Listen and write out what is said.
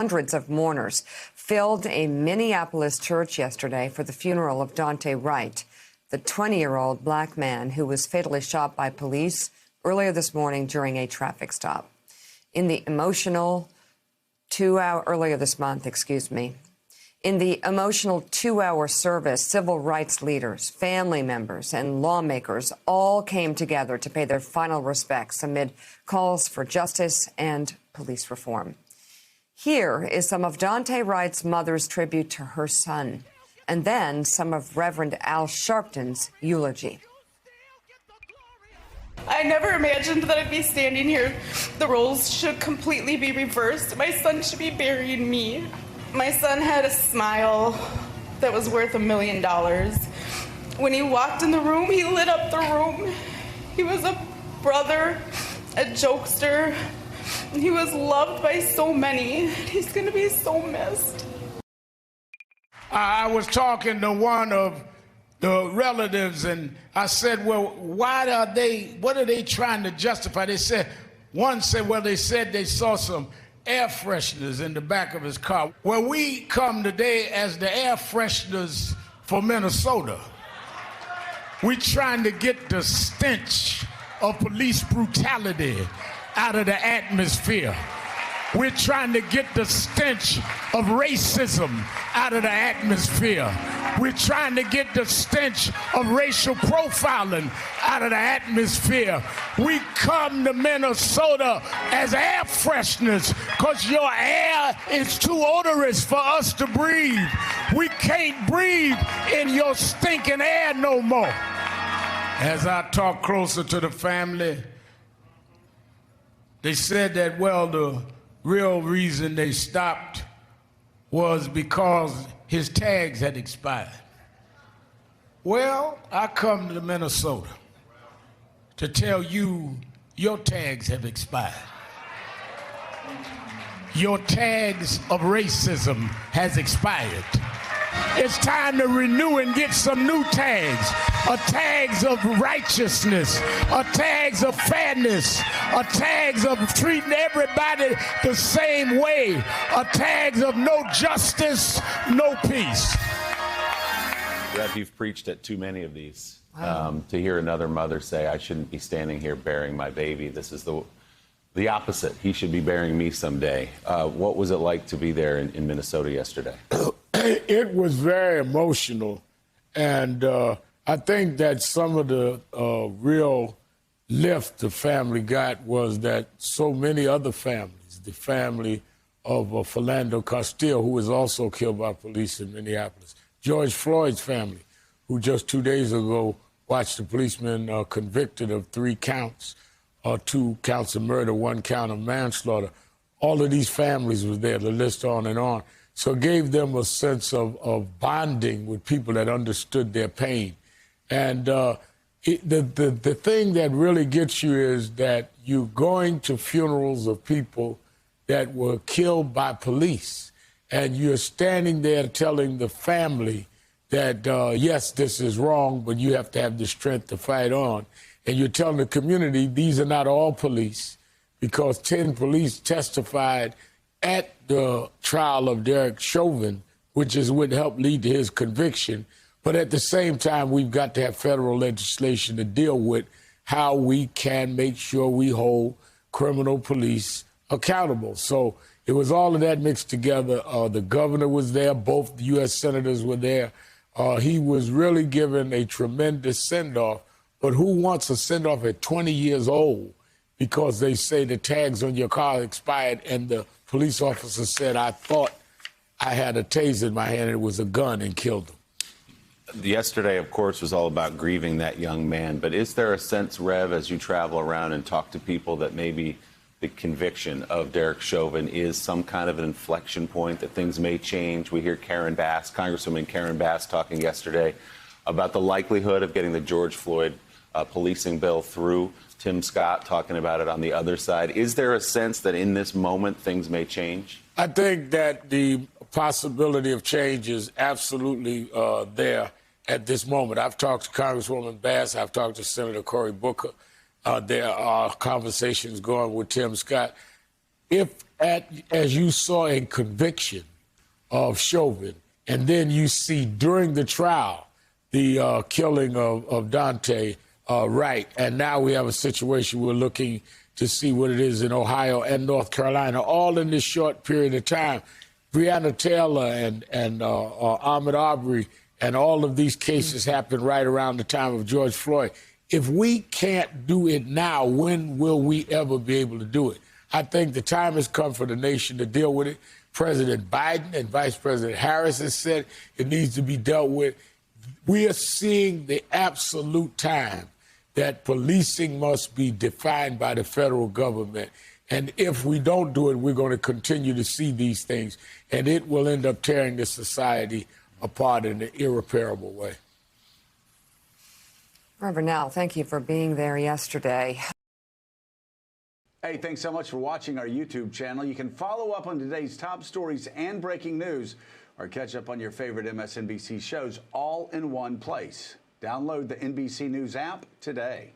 Hundreds of mourners filled a Minneapolis church yesterday for the funeral of Daunte Wright, the 20-year-old black man who was fatally shot by police earlier this morning during a traffic stop. In the emotional 2-hour service, civil rights leaders, family members, and lawmakers all came together to pay their final respects amid calls for justice and police reform. Here is some of Daunte Wright's mother's tribute to her son, and then some of Reverend Al Sharpton's eulogy. I never imagined that I'd be standing here. The roles should completely be reversed. My son should be burying me. My son had a smile that was worth $1 million. When he walked in the room, he lit up the room. He was a brother, a jokester. He was loved by so many. He's going to be so missed. I was talking to one of the relatives, and I said, well, what are they trying to justify? One said, well, they said they saw some air fresheners in the back of his car. Well, we come today as the air fresheners for Minnesota. We're trying to get the stench of police brutality out of the atmosphere. We're trying to get the stench of racism out of the atmosphere. We're trying to get the stench of racial profiling out of the atmosphere. We come to Minnesota as air fresheners because your air is too odorous for us to breathe. We can't breathe in your stinking air no more. As I talk closer to the family, they said that, well, the real reason they stopped was because his tags had expired. Well, I come to Minnesota to tell you your tags have expired. Your tags of racism has expired. It's time to renew and get some new tags. Tags of righteousness, tags of fairness, tags of treating everybody the same way, tags of no justice, no peace. Rev, you've preached at too many of these. To hear another mother say, I shouldn't be standing here burying my baby. This is the opposite. He should be burying me someday. What was it like to be there in Minnesota yesterday? It was very emotional, and I think that some of the real lift the family got was that so many other families, the family of Philando Castile, who was also killed by police in Minneapolis, George Floyd's family, who just 2 days ago watched a policeman convicted of 3 counts, 2 counts of murder, 1 count of manslaughter. All of these families was there, the list on and on. So it gave them a sense of bonding with people that understood their pain. And the thing that really gets you is that you're going to funerals of people that were killed by police, and you're standing there telling the family that, yes, this is wrong, but you have to have the strength to fight on. And you're telling the community these are not all police, because 10 police testified at the trial of Derek Chauvin, which is what helped lead to his conviction. But at the same time, we've got to have federal legislation to deal with how we can make sure we hold criminal police accountable. So it was all of that mixed together. The governor was there. Both the U.S. senators were there. He was really given a tremendous send-off. But who wants a send-off at 20 years old because they say the tags on your car expired and the police officer said, I thought I had a taser in my hand and it was a gun, and killed him? Yesterday, of course, was all about grieving that young man. But is there a sense, Rev, as you travel around and talk to people, that maybe the conviction of Derek Chauvin is some kind of an inflection point, that things may change? We hear Congresswoman Karen Bass talking yesterday about the likelihood of getting the George Floyd policing bill through. Tim Scott talking about it on the other side. Is there a sense that in this moment things may change? I think that the possibility of change is absolutely there at this moment. I've talked to Congresswoman Bass. I've talked to Senator Cory Booker. There are conversations going with Tim Scott. as you saw in conviction of Chauvin, and then you see during the trial the killing of Dante Wright, and now we have a situation we're looking to see what it is in Ohio and North Carolina, all in this short period of time. Breonna Taylor and Ahmaud Arbery and all of these cases happened right around the time of George Floyd. If we can't do it now, when will we ever be able to do it? I think the time has come for the nation to deal with it. President Biden and Vice President Harris has said it needs to be dealt with. We are seeing the absolute time that policing must be defined by the federal government. And if we don't do it, we're going to continue to see these things, and it will end up tearing the society apart in an irreparable way. Reverend Nell, thank you for being there yesterday. Hey, thanks so much for watching our YouTube channel. You can follow up on today's top stories and breaking news, or catch up on your favorite MSNBC shows all in one place. Download the NBC News app today.